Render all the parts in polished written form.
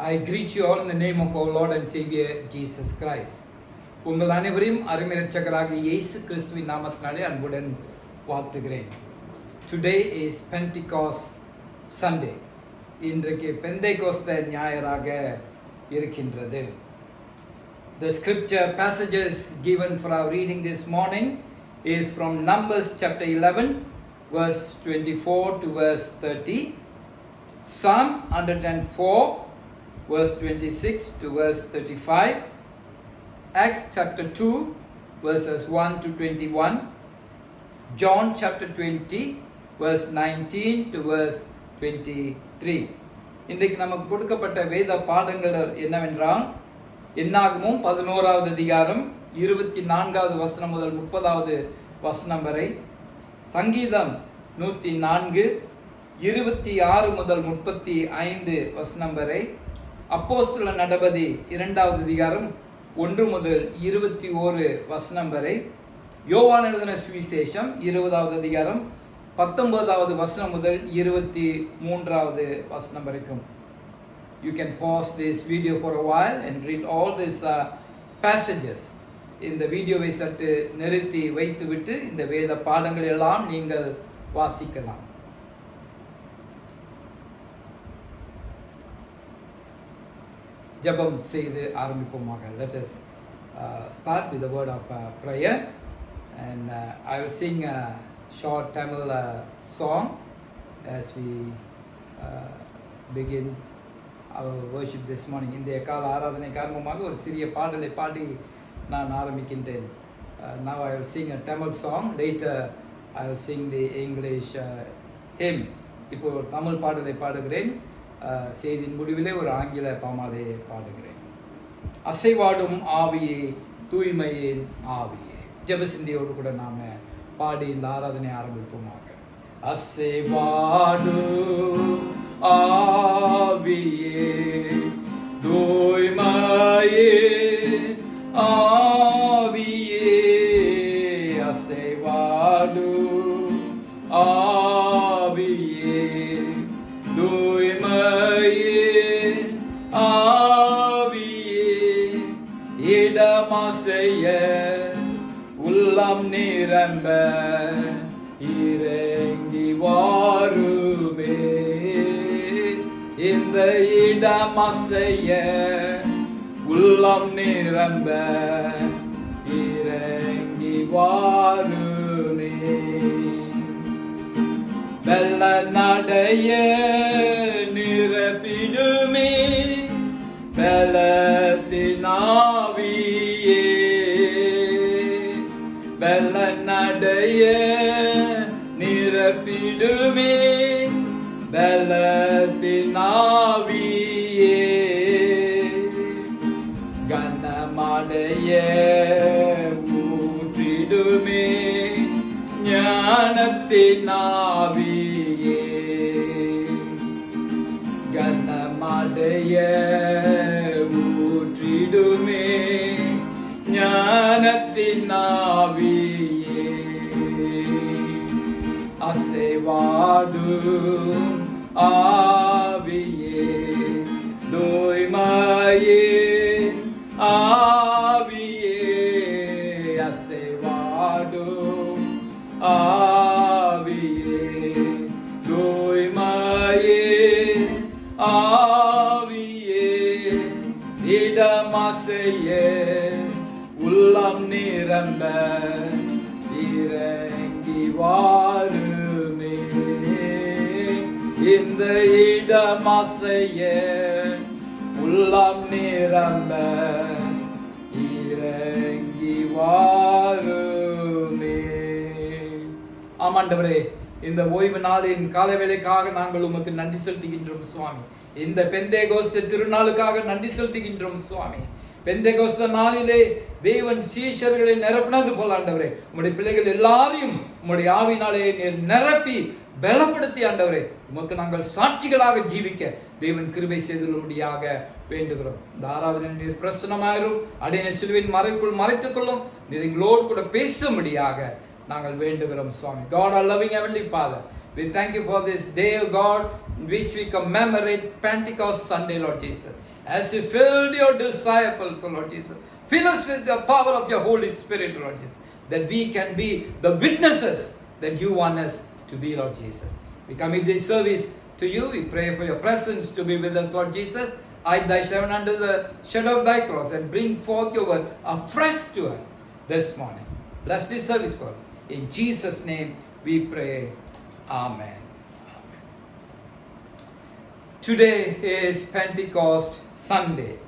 I greet you all in the name of our Lord and Savior Jesus Christ. உங்கள் அனைவரையும் அருமை இரட்சகராகிய இயேசு கிறிஸ்துவின் நாமத்தினாலே அன்புடன் வாழ்த்துகிறேன். Today is Pentecost Sunday. இன்றைக்கு பெந்தைகோஸ்த ஞாயிறாக இருக்கின்றது. The scripture passages given for our reading this morning is from Numbers chapter 11 verse 24 to verse 30, Psalm 104 verse 26 to verse 35, Acts chapter 2 verses 1 to 21, John chapter 20 verse 19 to verse 23. இன்றைக்கு நமக்கு கொடுக்கப்பட்ட வேத பாடங்கள் என்னவென்றால் என்னாகமும் 11வது அதிகாரம் 24வது வசனம் முதல் 30வது வசனம் வரை, சங்கீதம் 104 26 முதல் 35 வசனம் வரை, அப்போஸ்தல நடபதி 2வது அதிகாரம் 1 முதல் 21 வசனம் வரை, யோவான் எழுதின சுவிசேஷம் 20வது அதிகாரம் 19வது வசனம் முதல் 23வது வசனம் வரைக்கும். You can pause this video for a while and read all these passages. இந்த வீடியோவை சற்று நிறுத்தி வைத்துவிட்டு இந்த வேத பாடங்கள் எல்லாம் நீங்கள் வாசிக்கலாம். ஜெபம் செய்து ஆரம்பிப்போமாக. Let us start with the word of prayer, and I will sing a short Tamil song as we begin our worship this morning. இந்த கால ஆராதனை காரணமாக ஒரு சிறிய பாடலை பாடி நான் ஆரம்பிக்கின்றேன். Now I will sing a Tamil song, later I will sing the English hymn. இப்போ தமிழ் பாடலை பாடுகிறேன், செய்தியின் முடிவிலே ஒரு ஆங்கில பாமாலையை பாடுகிறேன். அசைவாடும் ஆவியே, தூய்மையின் ஆவியே. ஜெபசிந்தியோடு கூட நாம பாடி இந்த ஆராதனை ஆரம்பிப்போமாக. அசைவாடும் ஆவியே, தூய்மையின் ஆவியே, அசைவாடும் ஆவியே, தூய்மையின் ஆவியே, இடமாசைய உள்ளம் நிரம்ப இறங்கி வாருமே, இந்த இடமாசைய உள்ளம் நிரம்ப இறங்கி வாருமே, வெள்ள நடைய நிரப்பிடுமே, பலத்தினாவியே, வெள்ள நடைய நிரப்பிடுமே, பலத்தினாவியே, கனமடைய ஊற்றிடுமே, ஞானத்தினாவியே, கனமடைய ஊற்றிடுமே, ஞானத்தினாவியே, அசைவாடும் ஆவியே, தூய்மையின் ஆவியே, அசைவாடும் ஆவியே, தூய்மையின் ஆவியே, இடமாசைய உள்ளம் நிரம்ப இறங்கி வாருமே, இந்த இடமாசைய உள்ளம் நிரம்ப இறங்கி வாருமே. ஆமாண்டவரே, இந்த ஓய்வு நாளின் காலை வேளைக்காக நாங்கள் உமக்கு நன்றி செலுத்துகின்றோம் சுவாமி. இந்த பெந்தேகோஸ்த திருநாளுக்காக நன்றி செலுத்துகின்றோம் சுவாமி. பெந்தேகோஸ்த நாளிலே தேவன் சீஷர்களை நிரப்பினது போல ஆண்டவரே, உம்முடைய பிள்ளைகள் எல்லாரையும் உம்முடைய ஆவினாலே நிரப்பி பலப்படுத்தி ஆண்டவரே, உமக்கு நாங்கள் சாட்சிகளாக ஜீவிக்க தேவன் கிருபை செய்துள்ளபடியாக வேண்டுகிறோம். இந்த ஆராதனை நீர் பிரசன்னமாயிரும், அடையின சிலுவையின் மறைவுக்குள் மறைத்துக் கொள்ளும், நீர் எங்களோடு கூட பேசும்படியாக நாங்கள் வேண்டுகிறோம் சுவாமி. God, our loving heavenly Father, We thank you for this day, O God, in which we commemorate Pentecost Sunday, Lord Jesus. As you filled your disciples, O Lord Jesus, fill us with the power of your Holy Spirit, Lord Jesus, that we can be the witnesses that you want us to be, Lord Jesus. We commit this service to you. We pray for your presence to be with us, Lord Jesus. Hide thyself under the shadow of thy cross and bring forth your word afresh to us this morning. Bless this service for us. In Jesus' name we pray. Amen. Amen. Today is Pentecost Sunday,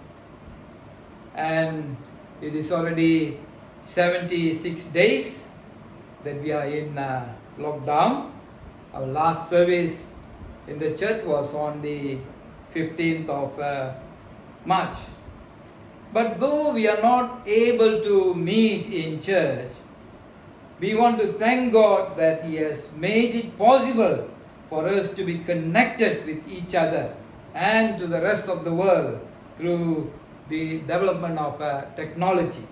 and it is already 76 days that we are in lockdown. Our last service in the church was on the 15th of March. But though we are not able to meet in church, we want to thank God that He has made it possible for us to be connected with each other and to the rest of the world through the development of technology.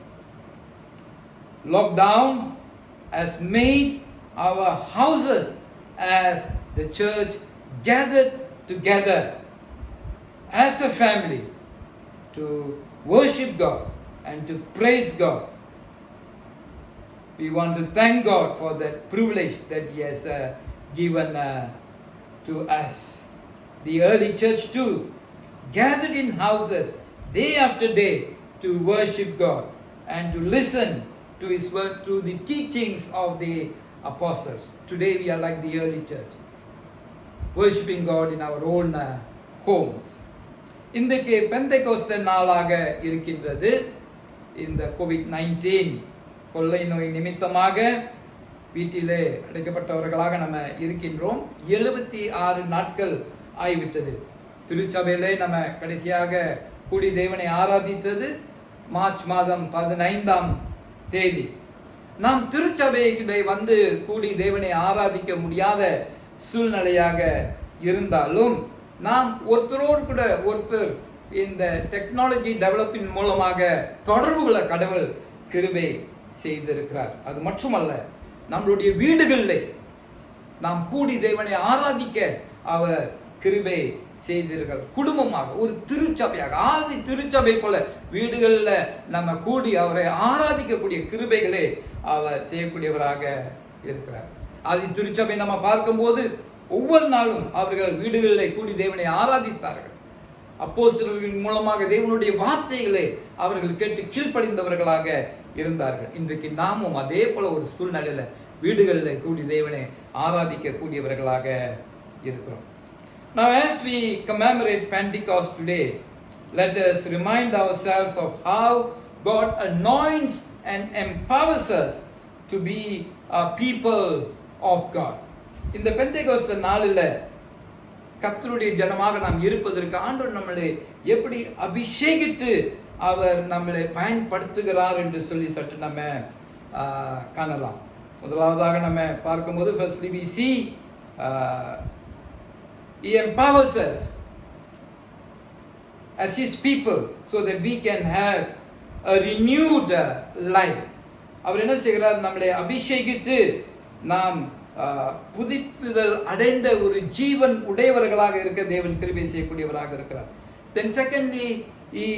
Lockdown has made our houses as the church gathered together as a family to worship God and to praise God. We want to thank God for that privilege that He has given to us. The early church too gathered in houses day after day to worship God and to listen to His word through the teachings of the apostles. Today we are like the early church, worshiping God in our own homes. இன்றைக்கு பெந்தைகோஸ்து நாளாக இருக்கின்றது. இந்த COVID-19 கொள்ளை நோய் நிமித்தமாக வீட்டிலே அடைக்கப்பட்டவர்களாக நம்ம இருக்கின்றோம். 76 நாட்கள் ஆகிவிட்டது. திருச்சபையிலே நம்ம கடைசியாக கூடி தேவனை ஆராதித்தது மார்ச் மாதம் 15ஆம் தேதி. நாம் திருச்சபையிலே வந்து கூடி தேவனை ஆராதிக்க முடியாத சூழ்நிலையாக இருந்தாலும் நாம் ஒருத்தரோடு கூட ஒருத்தர் இந்த டெக்னாலஜி டெவலப்பின் மூலமாக தொடர்புகளை கடவுள் கிருபை செய்திருக்கிறார். அது மட்டுமல்ல, நம்மளுடைய வீடுகளிலே நாம் கூடி தேவனை ஆராதிக்க அவர் கிருபை செய்திருக்கிறார். குடும்பமாக ஒரு திருச்சபையாக ஆதி திருச்சபை போல வீடுகளில் நம்ம கூடி அவரை ஆராதிக்கக்கூடிய கிருபைகளே அவர் செய்யக்கூடியவராக இருக்கிறார். ஆதி திருச்சபை நம்ம பார்க்கும்போது ஒவ்வொரு நாளும் அவர்கள் வீடுகளில் கூடி தேவனை ஆராதித்தார்கள். அப்போஸ்தலர்களின் மூலமாக தேவனுடைய வார்த்தைகளை அவர்கள் கேட்டு கீழ்ப்படிந்தவர்களாக இருந்தார்கள். இன்றைக்கு நாமும் அதே போல ஒரு சூழ்நிலையில வீடுகளில் கூடி தேவனை ஆராதிக்க கூடியவர்களாக இருக்கிறோம். Now as we commemorate Pentecost today, let us remind ourselves of how God anoints and empowers us to be a people of God. இந்த பெந்தேகோஸ்து நாளில் கர்த்தருடைய ஜனமாக நாம் இருப்பதற்கு ஆண்டவர் நம்மளை எப்படி அபிஷேகித்து அவர் நம்மளை பயன்படுத்துகிறார் என்று சொல்லி சற்று நம்ம காணலாம். முதலாவதாக நம்ம பார்க்கும்போது firstly we see He empowers us as His people so that we can have a renewed life. அவர் என்ன செய்கிறார்? நம்மளை அபிஷேகித்து நாம் புதுப்பிதல் அடைந்த ஒரு ஜீவன் உடையவர்களாக இருக்க தேவன் கிருபை செய்யக்கூடியவராக இருக்கிறார். Then secondly, He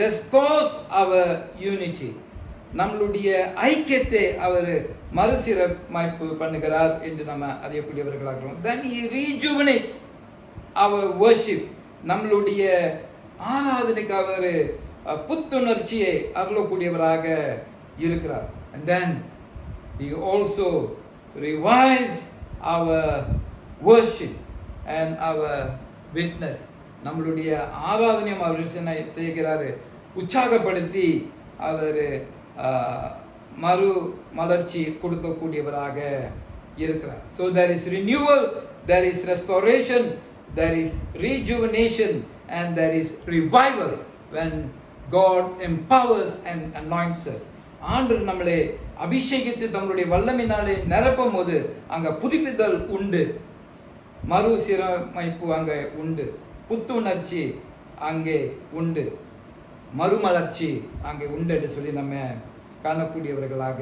restores our unity. நம்மளுடைய ஐக்கியத்தை அவர் மறுசீரமைப்பு பண்ணுகிறார் என்று நம்ம அறியக்கூடியவர்களாக இருக்கிறோம். Then He rejuvenates our worship. நம்மளுடைய ஆராதனைக்கு அவர் புத்துணர்ச்சியை அருளக்கூடியவராக இருக்கிறார். And then He also revives our worship and our witness. நம்மளுடைய ஆராதனையும் அவர் செய்கிறார், உற்சாகப்படுத்தி அவர் மறு மலர்ச்சி கொடுக்கக்கூடியவராக இருக்கிறார். So there is renewal, there is restoration, there is rejuvenation and there is revival when God empowers and anoints us. ஆண்டவர் நம்மளை அபிஷேகித்து தம்முடைய வல்லமையினாலே நிரப்பும் போது அங்க புதுப்பித்தல் உண்டு, மறுசீரமைப்பு அங்கே உண்டு, புத்துணர்ச்சி அங்கே உண்டு, மறுமலர்ச்சி அங்கே உண்டு என்று சொல்லி நம்ம காணக்கூடியவர்களாக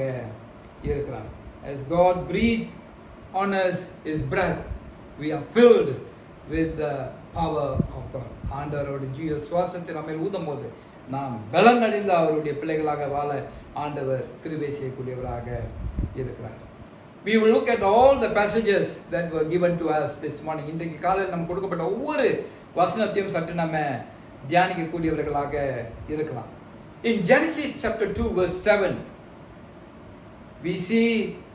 இருக்கிறார். As God breathes on us His breath, we are filled with the power of God. ஆண்டவருடைய ஜீவ சுவாசத்தை நம்ம ஊதும் போது நாம் பலன் அடைந்த அவருடைய பிள்ளைகளாக வாழ ஆண்டவர் கிருபை செய்யக்கூடியவராக இருக்கிறார். We will look at all the passages that were given to us this morning. இன்றைக்கு காலையில் நமக்கு கொடுக்கப்பட்ட ஒவ்வொரு வசனத்தையும் சற்று நம்ம தியானிக்கக்கூடியவர்களாக இருக்கலாம். In Genesis chapter 2 verse 7, we see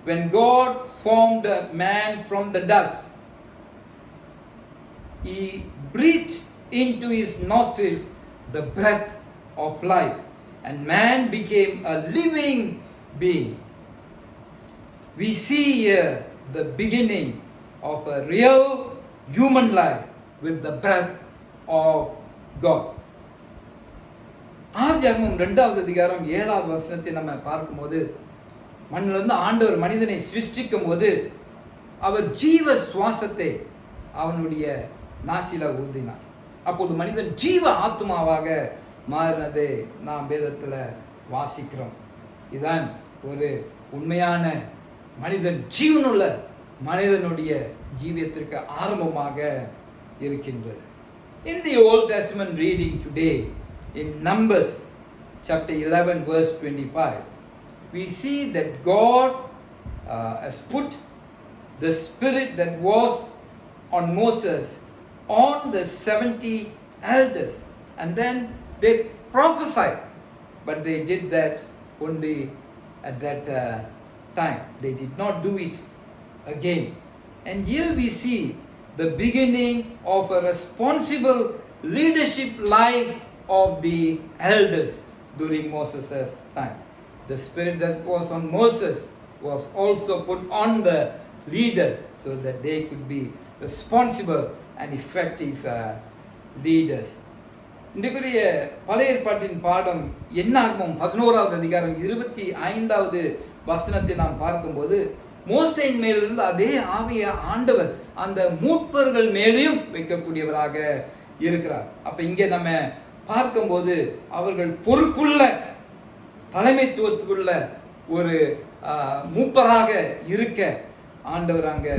when God formed man from the dust, He breathed into his nostrils the breath of life, and man became a living being. We see here the beginning of a real human life with the breath of God. ஆதியாகமம் 2வது அதிகாரம் 7வது வசனத்தை நம்ம பார்க்கும்போது, மண்ணிலிருந்து ஆண்டவர் மனிதனை சிருஷ்டிக்கும் போது அவர் ஜீவ சுவாசத்தை அவனுடைய நாசில ஊதினார். அப்போது மனிதன் ஜீவ ஆத்மாவாக மாறினதை நாம் வேதத்தில் வாசிக்கிறோம். இதுதான் ஒரு உண்மையான மனிதன், ஜீவனுள்ள மனிதனுடைய ஜீவியத்திற்கு ஆரம்பமாக இருக்கின்றது. In the Old Testament reading today, in Numbers chapter 11 verse 25, we see that God has put the spirit that was on Moses on the 70 elders, and then they prophesied, but they did that only at that time. They did not do it again. And here we see the beginning of a responsible leadership life of the elders during Moses' time. The spirit that was on Moses was also put on the leaders so that they could be responsible and effective leaders. இன்றைக்குரிய பழைய ஏற்பாட்டின் பாடம் என்னாகமம் 11வது அதிகாரம் 25வது வசனத்தை நாம் பார்க்கும்போது, மோசேயின் மேலிருந்து அதே ஆவியை ஆண்டவர் அந்த மூப்பர்கள் மேலேயும் வைக்கக்கூடியவராக இருக்கிறார். அப்ப இங்கே நம்ம பார்க்கும்போது அவர்கள் பொறுப்புள்ள தலைமைத்துவத்துக்குள்ள ஒரு மூப்பராக இருக்க ஆண்டவர் அங்க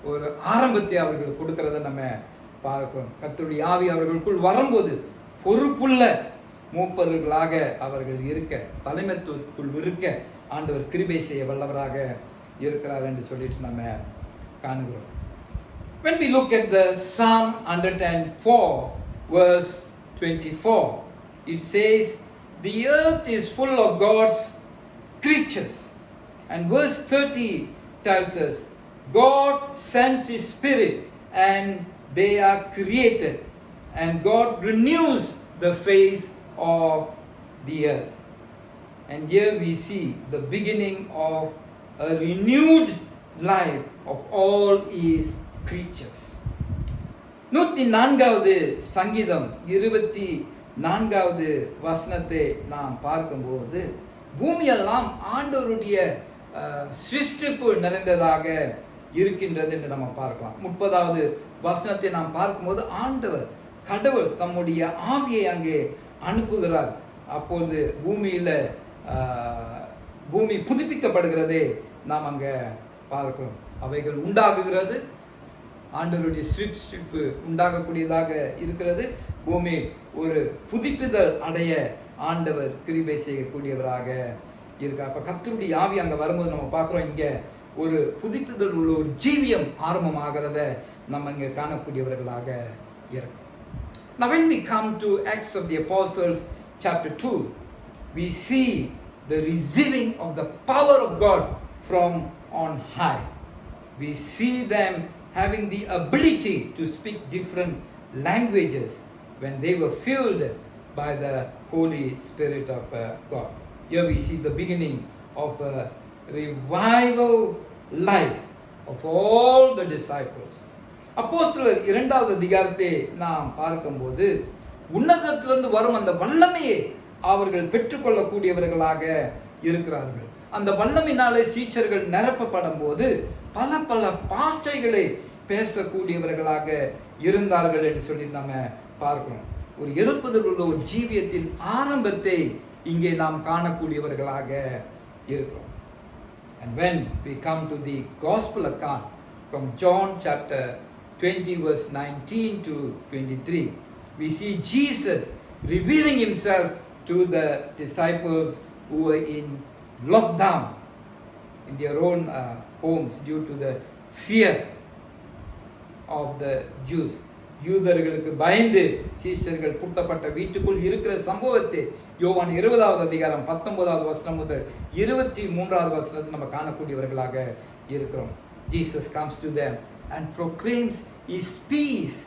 ஒரு ஆரம்பத்தை அவர்கள் கொடுக்கிறத நம்ம பார்க்கிறோம். கர்த்தருடைய ஆவி அவர்களுக்குள் வரும்போது பொறுப்புள்ள மூப்பர்களாக அவர்கள் இருக்க, தலைமைத்துவத்துக்குள் இருக்க ஆண்டவர் கிருபை செய்ய வல்லவராக இருக்கிறார் என்று சொல்லிட்டு நம்ம காணுகிறோம். When we look at the Psalm 104 verse 24, it says, the earth is full of God's creatures. And verse 30 tells us, God sends His Spirit and they are created, and God renews the face of the earth. And here we see the beginning of a renewed life of all His creatures. 104வது சங்கீதம் 24வது வசனத்தை நாம் பார்க்கும்போது, பூமியெல்லாம் ஆண்டவருடைய சிருஷ்டிப்பு நிறைந்ததாக இருக்கின்றது என்று நம்ம பார்க்கலாம். 30வது வசனத்தை நாம் பார்க்கும்போது, ஆண்டவர் கடவுள் தம்முடைய ஆவியை அங்கே அனுப்புகிறார். அப்போது பூமி புதுப்பிக்கப்படுகிறதே நாம் அங்கே பார்க்கிறோம். அவைகள் உண்டாகுகிறது, ஆண்டவருடைய சிருஷ்டிப்பு உண்டாகக்கூடியதாக இருக்கிறது. பூமி ஒரு புதுப்பிதல் அடைய ஆண்டவர் கிருபை செய்யக்கூடியவராக இருக்கார். அப்ப கர்த்தருடைய ஆவி அங்க வரும்போது நம்ம பார்க்கிறோம், இங்க ஒரு புதுப்பிதல் உள்ள ஒரு ஜீவியம் ஆரம்பமாகிறத நம்ம இங்க காணக்கூடியவர்களாக இருக்கும். Now when we come to Acts of the Apostles chapter 2, we see the receiving of the power of God from on high. We see them having the ability to speak different languages when they were filled by the Holy Spirit of God. Here we see the beginning of a revival life of all the disciples. அப்போஸ்தலர் 2வது அதிகாரத்தை நாம் பார்க்கும்போது, உன்னதத்திலிருந்து வரும் அந்த வல்லமையை அவர்கள் பெற்றுக்கொள்ளக்கூடியவர்களாக இருக்கிறார்கள். அந்த வல்லமையினாலே சீஷர்கள் நிரப்பப்படும் போது பல பல பாஷைகளை பேசக்கூடியவர்களாக இருந்தார்கள் என்று சொல்லி நம்ம பார்க்கிறோம். ஒரு எழுப்புதல் உள்ள ஒரு ஜீவியத்தின் ஆரம்பத்தை இங்கே நாம் காணக்கூடியவர்களாக இருக்கிறோம். And when we come to the gospel account, from John chapter 20 verse 19 to 23. We see Jesus revealing himself to the disciples who were in lockdown in their own homes due to the fear of the Jews. யூதர்களுக்கு பயந்து சீஷர்கள் பூட்டப்பட்ட வீட்டுக்குள் இருக்கிற சம்பவத்தை யோவான் 20வது அதிகாரம் 19வது வசனம் முதல் 23வது வசனத்தில் நம்ம காணக்கூடியவர்களாக இருக்கிறோம். Jesus comes to them and proclaims his peace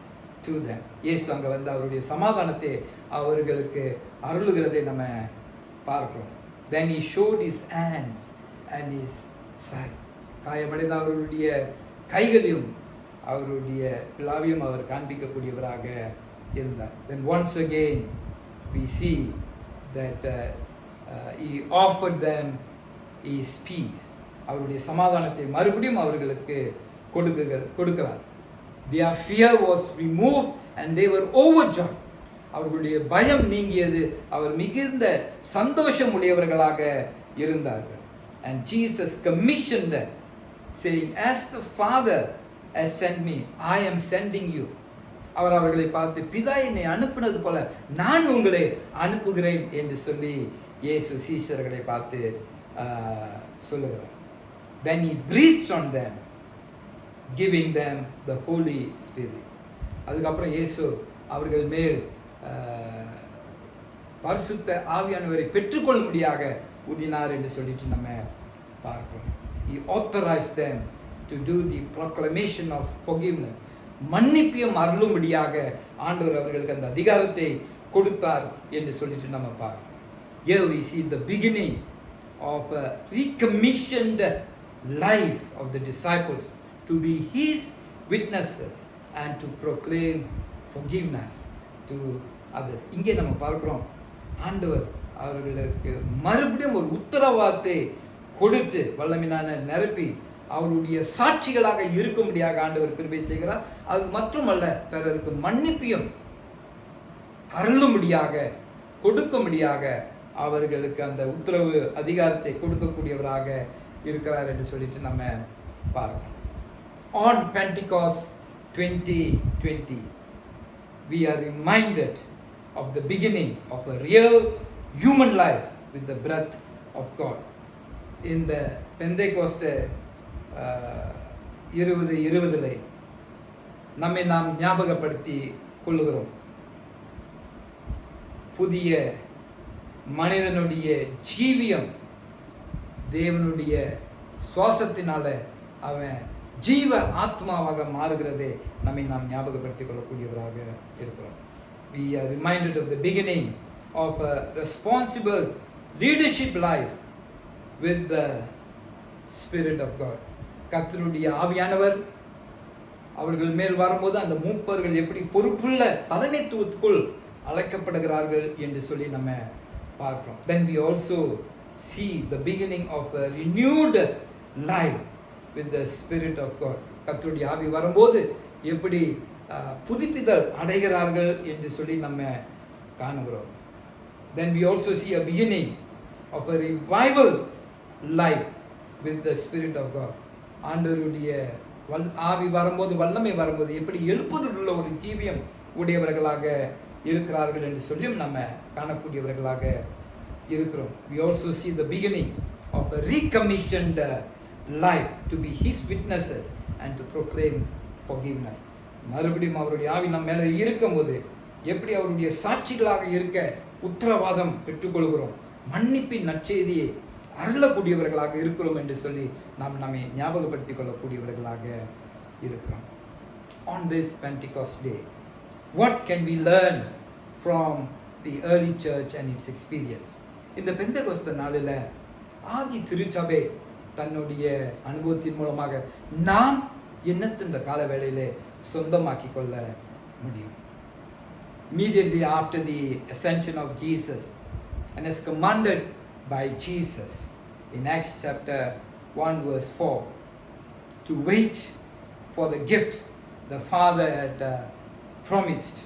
to them. இயேசு அங்க வந்து அவருடைய சமாதானத்தை அவர்களுக்கு அருளுகிறதை நம்ம பார்க்கிறோம். Then he showed his hands and his side. காயமடைந்த அவருடைய கைகளையும் அவருடைய பிளாவையும் அவர் காண்பிக்கக்கூடியவராக இருந்தார். Then once again we see that he offered them his peace. அவருடைய சமாதானத்தை மறுபடியும் அவர்களுக்கு கொடுக்கிறார். Their fear was removed and they were overjoyed. அவர்களுடைய பயம் நீங்கியது, அவர் மிகுந்த சந்தோஷம் உடையவர்களாக இருந்தார்கள். And Jesus commissioned them saying, as the Father has sent me, I am sending you. அவர் அவர்களை பார்த்து, பிதா என்னை அனுப்பினது போல நான் உங்களை அனுப்புகிறேன் என்று சொல்லி இயேசு சீஷர்களை பார்த்து சொல்லுகிறார். Then he breathed on them, giving them the Holy Spirit. அதுக்கப்புறம் இயேசு அவர்கள் மேல் பரிசுத்த ஆவியானவரை பெற்றுக்கொள்ளும்படியாக ஊதினார் என்று சொல்லிட்டு நம்ம பார்க்கிறோம். He authorized them to do the proclamation of forgiveness. மன்னிப்பியம் அருளும்படியாக ஆண்டவர் அவர்களுக்கு அந்த அதிகாரத்தை கொடுத்தார் என்று சொல்லிட்டு நம்ம பார்க்கிறோம். Here we see the beginning of a recommissioned life of the disciples to be his witnesses and to proclaim forgiveness to others. இங்கே நம்ம பார்க்கிறோம், ஆண்டவர் அவர்களுக்கு மறுபடியும் ஒரு உத்தரவாதத்தை கொடுத்து வல்லமையான நிரப்பி அவருடைய சாட்சிகளாக இருக்கும்படியாக ஆண்டவர் கிருபை செய்கிறார். அது மட்டுமல்ல, பிறருக்கு மன்னிப்பியும் அருளும்படியாக கொடுக்கும்படியாக அவர்களுக்கு அந்த உத்தரவு அதிகாரத்தை கொடுக்கக்கூடியவராக இருக்கிறார் என்று சொல்லிட்டு நம்ம பார்க்கிறோம். On Pentecost 2020 we are reminded of the beginning of a real human life with the breath of God. In the Pentecost 2020 நம்மை நாம் ஞாபகப்படுத்தி கொள்ளுகிறோம். புதிய மனிதனுடைய ஜீவியம் தேவனுடைய சுவாசத்தினால அவன் ஜீவ ஆத்மாவாக மாறுகிறதே நம்மை நாம் ஞாபகப்படுத்திக் கொள்ளக்கூடியவராக இருக்கிறோம். We are reminded of the beginning of a responsible leadership life with the Spirit of God. கர்த்தருடைய ஆவியானவர் அவர்கள் மேல் வரும்போது அந்த மூப்பர்கள் எப்படி பொறுப்புள்ள தலைமைத்துவத்துக்குள் அழைக்கப்படுகிறார்கள் என்று சொல்லி நம்ம பார்க்கிறோம். Then we also see the beginning of a renewed life with the Spirit of God. கர்த்தருடைய ஆவி வரும்போது எப்படி புதுப்பித்தல் அடைகிறார்கள் என்று சொல்லி நம்ம காணுகிறோம். Then we also see a beginning of a revival life with the Spirit of God. ஆண்டவருடைய ஆவி வரும்போது, வல்லமை வரும்போது எப்படி எழுப்புதல் உள்ள ஒரு ஜீவியம் உடையவர்களாக இருக்கிறார்கள் என்று சொல்லியும் நம்ம காணக்கூடியவர்களாக இருக்கிறோம். We also see the beginning of a recommissioned life to be his witnesses and to proclaim forgiveness. மறுபடியும் அவருடைய ஆவி நம்ம மேலே இருக்கும்போது எப்படி அவருடைய சாட்சிகளாக இருக்க உத்தரவாதம் பெற்றுக்கொள்கிறோம், மன்னிப்பின் நற்செய்தியை அருளக்கூடியவர்களாக இருக்கிறோம் என்று சொல்லி நாம் நம்மை ஞாபகப்படுத்திக் கொள்ளக்கூடியவர்களாக இருக்கிறோம். On this Pentecost day, what can we learn from the early church and its experience? இந்த பெந்தெகோஸ்து நாளில் ஆதி திருச்சபை தன்னுடைய அனுபவத்தின் மூலமாக நாம் என்னத்தை இந்த கால வேளையிலே சொந்தமாக்கி கொள்ள முடியும். Immediately after the ascension of Jesus and as commanded by Jesus in Acts chapter 1 verse 4 to wait for the gift the Father had promised,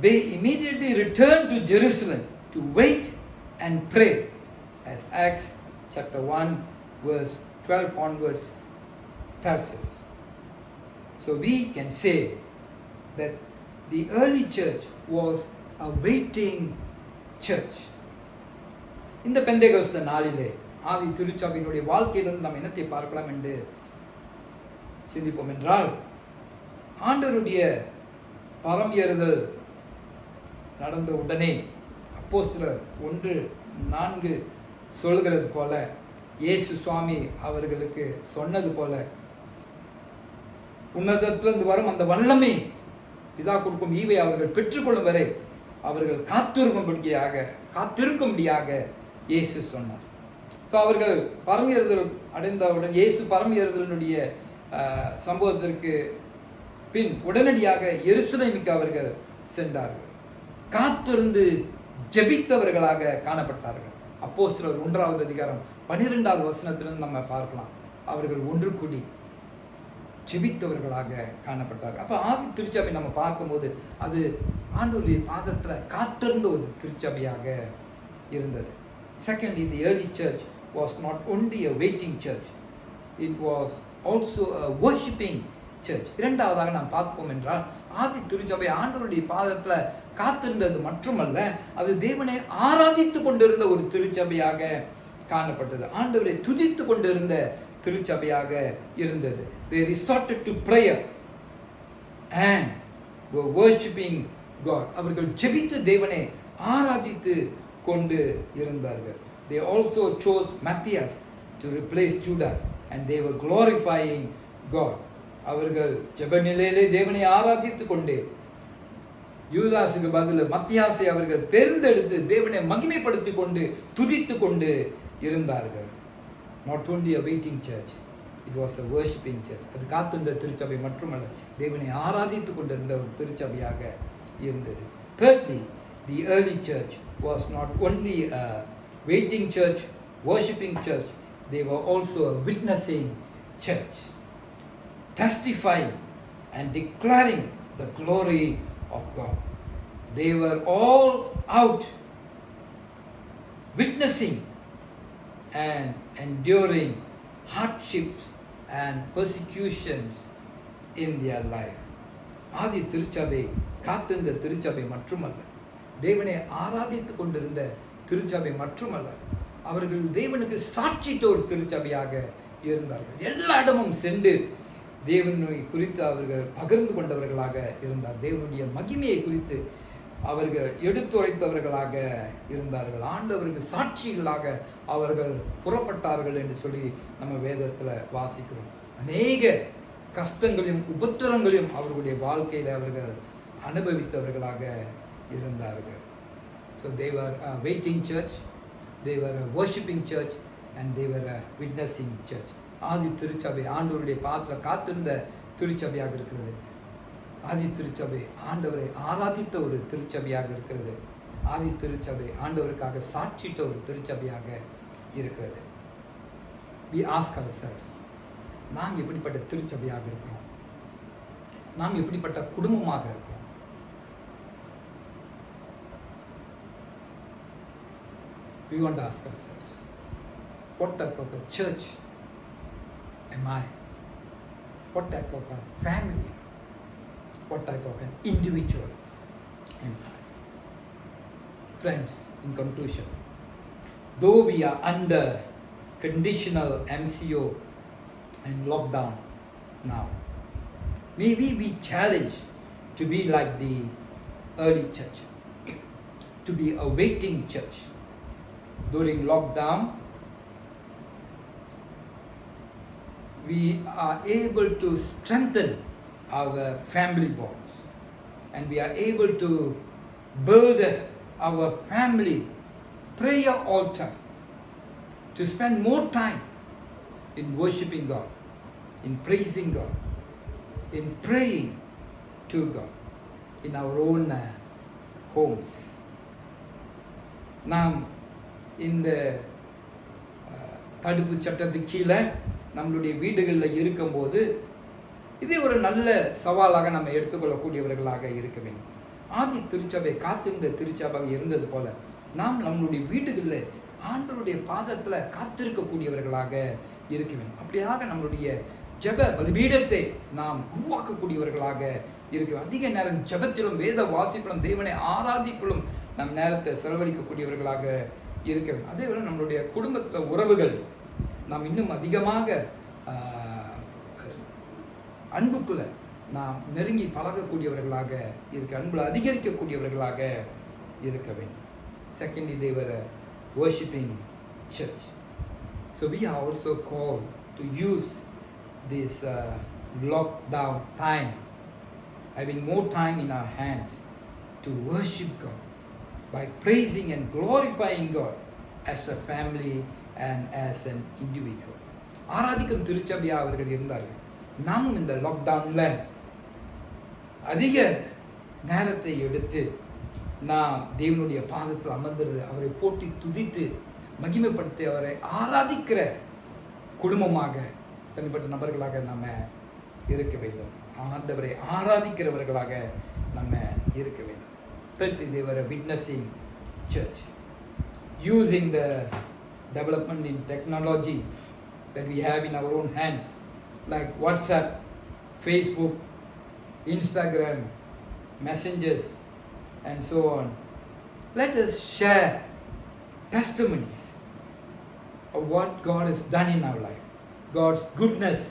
they immediately returned to Jerusalem to wait and pray, as Acts chapter 1 verse 12 onwards Tarsus. So we can say that the early church was a waiting church. இந்த பெந்தேகோஸ்தே நாளிலே ஆதி திருச்சபையினுடைய வாழ்க்கையிலிருந்து நாம் என்னத்தை பார்க்கலாம் என்று சிந்திப்போம் என்றால், ஆண்டவருடைய பரம் ஏறுதல் நடந்த உடனே அப்போஸ்தலர் 1:4 சொல்கிறது போல, இயேசு சுவாமி அவர்களுக்கு சொன்னது போல, உன்னதத்திலிருந்து வரும் அந்த வல்லமை பிதா கொடுக்கும் ஈவை அவர்கள் பெற்றுக்கொள்ளும் வரை அவர்கள் காத்திருக்கும்படியாக இயேசு சொன்னார். ஸோ அவர்கள் பரமேறுதல் அடைந்தவுடன், இயேசு பரமேறுதலினுடைய சம்பவத்திற்கு பின் உடனடியாக எருசலேமுக்கு அவர்கள் சென்றார்கள். காத்திருந்து ஜெபித்தவர்களாக காணப்பட்டார்கள். அப்போஸ்தலர் 1வது அதிகாரம் 12வது வசனத்திலிருந்து நம்ம பார்க்கலாம். அவர்கள் ஒன்று கூடி ஜெபித்தவர்களாக காணப்பட்டார்கள். அப்போ ஆதி திருச்சபை நம்ம பார்க்கும்போது அது ஆண்டவருடைய பாதத்தில் காத்திருந்த ஒரு திருச்சபையாக இருந்தது. Secondly, the early church was not only a waiting church, it was also a worshiping church. இரண்டாவதாக நாம் பார்ப்போம் என்றால், ஆதி திருச்சபை ஆண்டவருடைய பாதத்தில் காத்திருந்தது மட்டுமல்ல, அது தேவனை ஆராதித்து கொண்டிருந்த ஒரு திருச்சபையாக காணப்பட்டது. ஆண்டவரை துதித்து கொண்டிருந்த திருச்சபையாக இருந்தது. They resorted to prayer and were worshiping God. அவர்கள் ஜெபித்து தேவனை ஆராதித்து கொண்டு இருந்தார்கள். They also chose Matthias to replace Judas and they were glorifying God. அவர்கள் ஜெப நிலையிலே தேவனை ஆராதித்து கொண்டு யூதாசுக்கு பதில் மத்தியாசை அவர்கள் தேர்ந்தெடுத்து தேவனை மகிமைப்படுத்தி கொண்டு துதித்து கொண்டு இருந்தார்கள். Not only a waiting church, it was a worshiping church. அது காத்திருந்த திருச்சபை மட்டுமல்ல, தேவனை ஆராதித்து கொண்டிருந்த ஒரு திருச்சபையாக இருந்தது. Thirdly, the early church was not only a waiting church, worshiping church, they were also a witnessing church, testifying and declaring the glory of God. They were all out witnessing and enduring hardships and persecutions in their life. ஆதி திருச்சபை காத்திருந்த திருச்சபை மட்டுமல்ல, தேவனை ஆராதித்து கொண்டிருந்த திருச்சபை மட்டுமல்ல, அவர்கள் தேவனுக்கு சாட்சிட்ட ஒரு திருச்சபையாக இருந்தார்கள். எல்லா இடமும் சென்று தேவனை குறித்து அவர்கள் பகிர்ந்து கொண்டவர்களாக இருந்தார். தேவனுடைய மகிமையை குறித்து அவர்கள் எடுத்துரைத்தவர்களாக இருந்தார்கள். ஆண்டவருக்கு சாட்சிகளாக அவர்கள் புறப்பட்டார்கள் என்று சொல்லி நம்ம வேதத்தில் வாசிக்கிறோம். அநேக கஷ்டங்களையும் உபத்திரங்களையும் அவர்களுடைய வாழ்க்கையில் அவர்கள் அனுபவித்தவர்களாக இருந்தார்கள். So they were a waiting church, they were a worshiping church and they were a witnessing church. ஆதி திருச்சபை ஆண்டவருடைய பாத்திரம் காத்திருந்த திருச்சபையாக இருக்கிறது. ஆதி திருச்சபை ஆண்டவரை ஆராதித்த ஒரு திருச்சபையாக இருக்கிறது. ஆதி திருச்சபை ஆண்டவருக்காக சாட்சிட்ட ஒரு திருச்சபையாக இருக்கிறது. We ask ourselves, நாம் எப்படிப்பட்ட திருச்சபையாக இருக்கிறோம்? நாம் எப்படிப்பட்ட குடும்பமாக இருக்கிறோம்? We want to ask ourselves, what type of a church am I? What type of a family? What type of an individual am I? Friends, in conclusion, though we are under conditional MCO and lockdown now, may we be challenged to be like the early church, to be a waiting church. During lockdown, we are able to strengthen our family bonds and we are able to build our family prayer altar, to spend more time in worshiping God, in praising God, in praying to God in our own homes. நாம் இந்த தடுப்பு சட்டத்துக்கு கீழே நம்மளுடைய வீடுகளில் இருக்கும்போது இதே ஒரு நல்ல சவாலாக நம்ம எடுத்துக்கொள்ளக்கூடியவர்களாக இருக்க வேண்டும். ஆதி திருச்சபை காத்திருந்த திருச்சபையாக இருந்தது போல நாம் நம்மளுடைய வீடுகளில் ஆண்டவருடைய பாதத்தில் காத்திருக்கக்கூடியவர்களாக இருக்க வேண்டும். அப்படியாக நம்மளுடைய ஜெப பலிபீடத்தை நாம் உருவாக்கக்கூடியவர்களாக இருக்க, அதிக நேரம் ஜெபத்திலும் வேத வாசிப்பிலும் தேவனை ஆராதிப்பிலும் நம் நேரத்தை செலவழிக்கக்கூடியவர்களாக இருக்க வேண்டும். அதே போல நம்மளுடைய குடும்பத்தில் உறவுகள் நாம் இன்னும் அதிகமாக அன்புக்குள்ள நாம் நெருங்கி பழகக்கூடியவர்களாக இருக்க, அன்புல அதிகரிக்கக்கூடியவர்களாக இருக்க வேண்டும். Secondly, they were a worshiping church. So we are also called to use this lockdown time, having more time in our hands to worship God by praising and glorifying God as a family and as an individual. ஆராதிக்கும் திருச்சபையா அவர்கள் இருந்தார்கள். நாமும் இந்த லாக்டவுன்ல அதிக நேரத்தை எடுத்து நாம் தேவனுடைய பாதத்தில் அமர்ந்து அவரை போற்றி துதித்து மகிமைப்படுத்தி அவரை ஆராதிக்கிற குடும்பமாக, தனிப்பட்ட நபர்களாக நம்ம இருக்க வேண்டும். ஆண்டவரை ஆராதிக்கிறவர்களாக நம்ம இருக்க வேண்டும். Thirdly, they were a witnessing church, using the development in technology that we have in our own hands, like WhatsApp, Facebook, Instagram, messengers, and so on. Let us share testimonies of what God has done in our life, God's goodness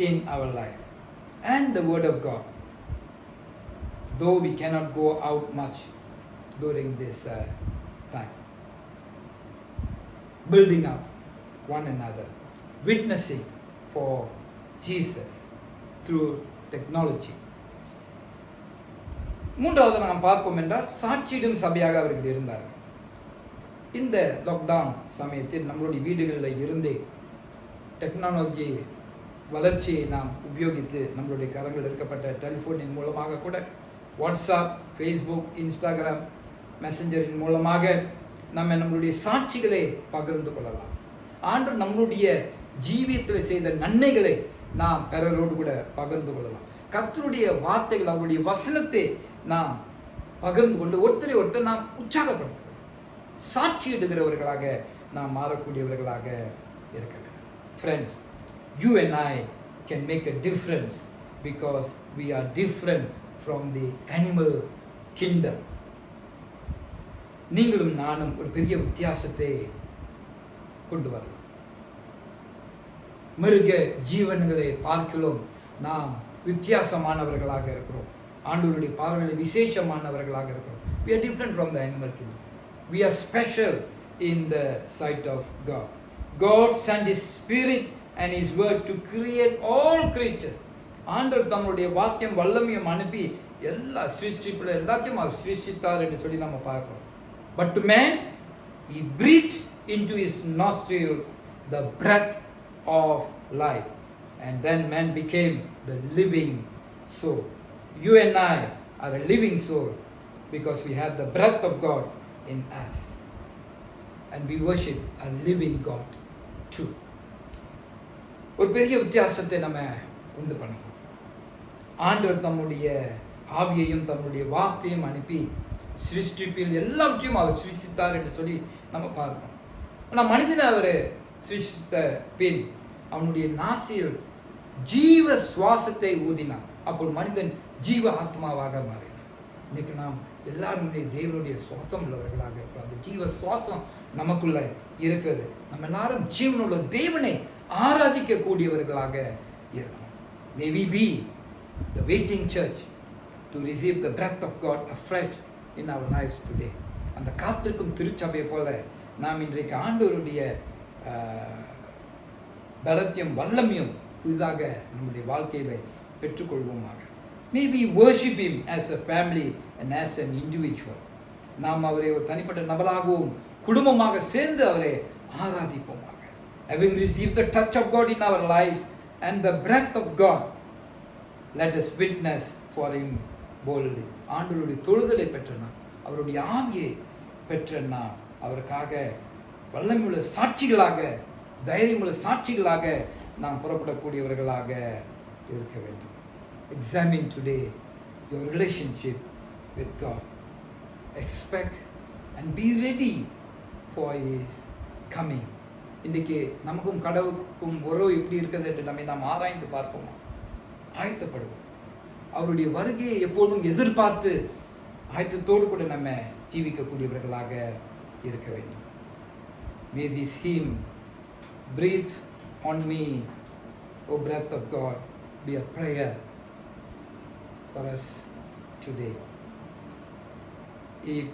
in our life, and the Word of God. Though we cannot go out much during this time, building up one another, witnessing for Jesus through technology. மூன்றாவது நாம் பார்ப்போம் என்றால் சாட்சியிடும் சபையாக அவர்கள் இருந்தார்கள். இந்த lockdown சமயத்தில் நம்மளுடைய வீடுகளில் இருந்தே டெக்னாலஜி வளர்ச்சியை நாம் உபயோகித்து நம்மளுடைய கரங்கள் இருக்கப்பட்ட டெலிஃபோனின் மூலமாக கூட, வாட்ஸ்அப், ஃபேஸ்புக், இன்ஸ்டாகிராம், மெசஞ்சரின் மூலமாக நம்மளுடைய சாட்சிகளை பகிர்ந்து கொள்ளலாம். ஆண்டு நம்மளுடைய ஜீவியத்தில் செய்த நன்மைகளை நாம் பிறரோடு கூட பகிர்ந்து கொள்ளலாம். கர்த்தருடைய வார்த்தைகள், அவருடைய வசனத்தை நாம் பகிர்ந்து கொண்டு ஒருத்தரை ஒருத்தர் நாம் உற்சாகப்படுத்துகிறோம். சாட்சியிடுகிறவர்களாக நாம் மாறக்கூடியவர்களாக இருக்க வேண்டும். Friends, you and I can make a difference because we are different from the animal kingdom. நீங்களும் நானும் ஒரு பெரிய வித்தியாசத்தை கொண்டு வரலாம். மிருக ஜீவன்களை பார்க்கலாம் நாம் வித்தியாசமானவர்களாக இருக்கிறோம். ஆண்டவருடைய பார்வையில் விசேஷமானவர்களாக இருக்கிறோம். We are different from the animal kingdom. We are special in the sight of God. God sent His Spirit and His Word to create all creatures. ஆண்டவர் தம்முடைய வாக்கியம் வல்லமையும் அனுப்பி எல்லா சிருஷ்டிப்புல எல்லாத்தையும் அவர் சிருஷ்டித்தார் என்று சொல்லி நம்ம பார்க்கிறோம். But to man, He breathed into his nostrils the breath of life, and then man became the living soul. You and I are a living soul because we have the breath of God in us, and we worship a living God too. ஒரு பெரிய வித்தியாசத்தை நம்ம உண்டு பண்ணலாம். ஆண்டவர் தம்முடைய ஆவியையும் தம்முடைய வார்த்தையும் அனுப்பி சிருஷ்டிப்பில் எல்லாவற்றையும் அவர் சிருஷ்டித்தார் என்று சொல்லி நம்ம பார்க்கிறோம். ஆனால் மனிதனை அவர் சிருஷ்டித்த பின் அவனுடைய நாசியில் ஜீவ சுவாசத்தை ஊதினார். அப்போது மனிதன் ஜீவ ஆத்மாவாக மாறினார். இன்னைக்கு நாம் எல்லாருமே தேவனுடைய சுவாசம் உள்ளவர்களாக இருக்கிறோம். அந்த ஜீவ சுவாசம் நமக்குள்ள இருக்கிறது. நம்ம எல்லாரும் ஜீவனுள்ள தேவனை ஆராதிக்க கூடியவர்களாக இருக்கிறோம். May we be the waiting church to receive the breath of God afresh in our lives today. அந்த காத்திருக்கும் திருச்சபையை போல நாம் இன்றைக்கு ஆண்டவருடைய பலத்தையும் வல்லமையும் புதிதாக நம்முடைய வாழ்க்கையில பெற்றுக்கொள்வோமாக. May we worship Him as a family and as an individual. நாம் அவரை ஒரு தனிப்பட்ட நபராகவும் குடும்பமாக சேர்ந்து அவரை ஆராதிப்போமாக. Having received the touch of God in our lives and the breath of God, let us witness for Him boldly. ஆண்டவருடைய தொழுதலை பெற்ற நாம், அவருடைய ஆவியை பெற்ற நாம் அவருக்காக வல்லமையுள்ள சாட்சிகளாக, தைரியமுள்ள சாட்சிகளாக நாம் புறப்படக்கூடியவர்களாக இருக்க வேண்டும். Examine today your relationship with God. Expect and be ready for His coming. இன்றைக்கு நமக்கும் கடவுளுக்கும் உறவு எப்படி இருக்கிறது என்று நாம் ஆராய்ந்து பார்ப்போமா? ஆயத்தப்படுவோம். அவருடைய வருகையை எப்போதும் எதிர்பார்த்து ஆயத்தத்தோடு கூட நம்ம ஜீவிக்கக்கூடியவர்களாக இருக்க வேண்டும். May this hymn, breathe on me, O breath of God, be a prayer for us today.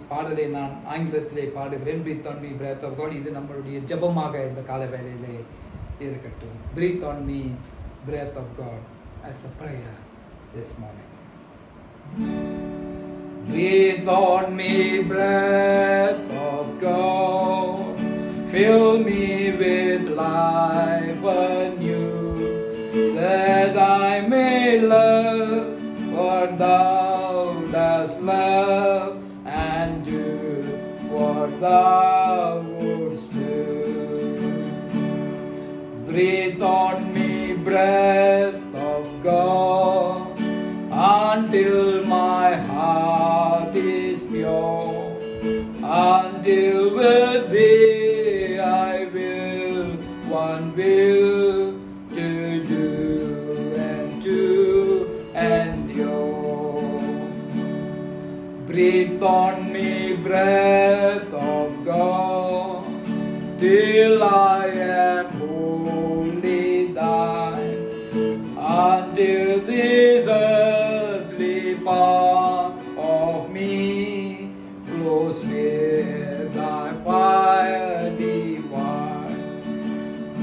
பாடலை நான் ஆங்கிலத்திலே பாடுகிறேன். Breathe on me, breath of God. இது நம்மளுடைய ஜெபமாக இந்த கால வேளையிலே இருக்கட்டும். Breathe on me, breath of God, as a prayer this morning. Breathe on me, breath of God, fill me with life anew, that I may love what thou dost love, and do what thou wouldst do. Breathe on me, breath of God, until my heart is pure, until with thee I will one will to do and to endure. Breathe on me, breath of God, till I am wholly thine, until this earthly part of me glows with thy fire divine.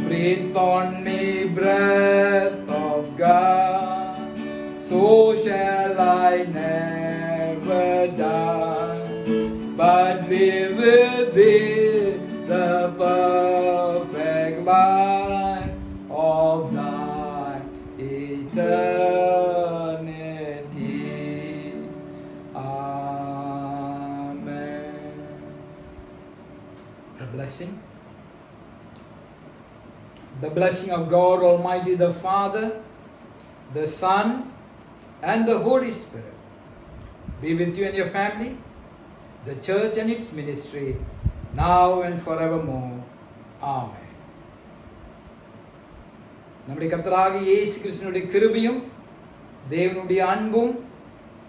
Breathe on me, breath of God, so shall I never die, but live with thee the perfect life of thy eternity. Amen. The blessing of God Almighty, the Father, the Son, and the Holy Spirit be with you and your family, the church and its ministry, now and forevermore. Amen. நம்முடைய கர்த்தராகிய இயேசு கிறிஸ்துவினுடைய கிருபையும் தேவனுடைய அன்பும்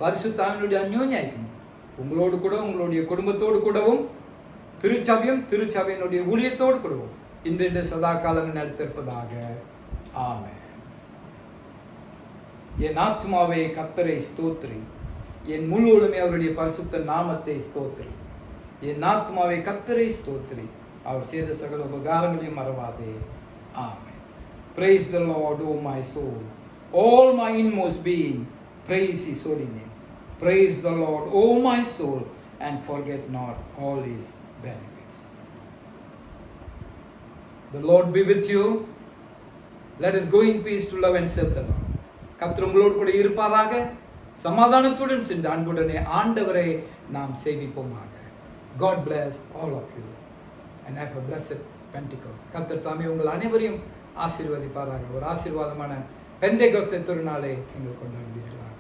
பரிசுத்த ஆவியினுடைய அந்யோன்ய ஐக்கியமும் உங்களோடு கூட உங்களுடைய குடும்பத்தோடு கூடவும் திருச்சபையினுடைய ஊழியத்தோடு கூடவும் இன்று சதா காலம் நடத்திருப்பதாக. ஆமென். என் ஆத்மாவே கர்த்தரை ஸ்தோத்திரி, என் முழு உலகமே அவருடைய பரிசுத்த நாமத்தை ஸ்தோத்திரி. என் ஆத்மாவை கர்த்தரை ஸ்தோத்திரி, அவர் செய்த சகல உபகாரங்களையும் மறவாதே. ஆமென். Praise the Lord, O my soul. All my inmost being, praise His holy name. Praise the Lord, O my soul, and forget not all His benefits. The Lord be with you. Let us go in peace to love and serve the Lord. கர்த்தர் உங்களோடு கூட இருப்பாராக. சமாதானத்துடன் சென்று அன்புடனே ஆண்டவரை நாம் சேவிப்போமாக. God bless all of you and have a blessed Pentecost. கர்த்தர் தாமே உங்கள் அனைவரையும் ஆசீர்வதிப்பாராக. ஒரு ஆசீர்வாதமான பெந்தேகோஸ்தே திருநாளை நீங்கள் கொண்டாடுவீர்களாக.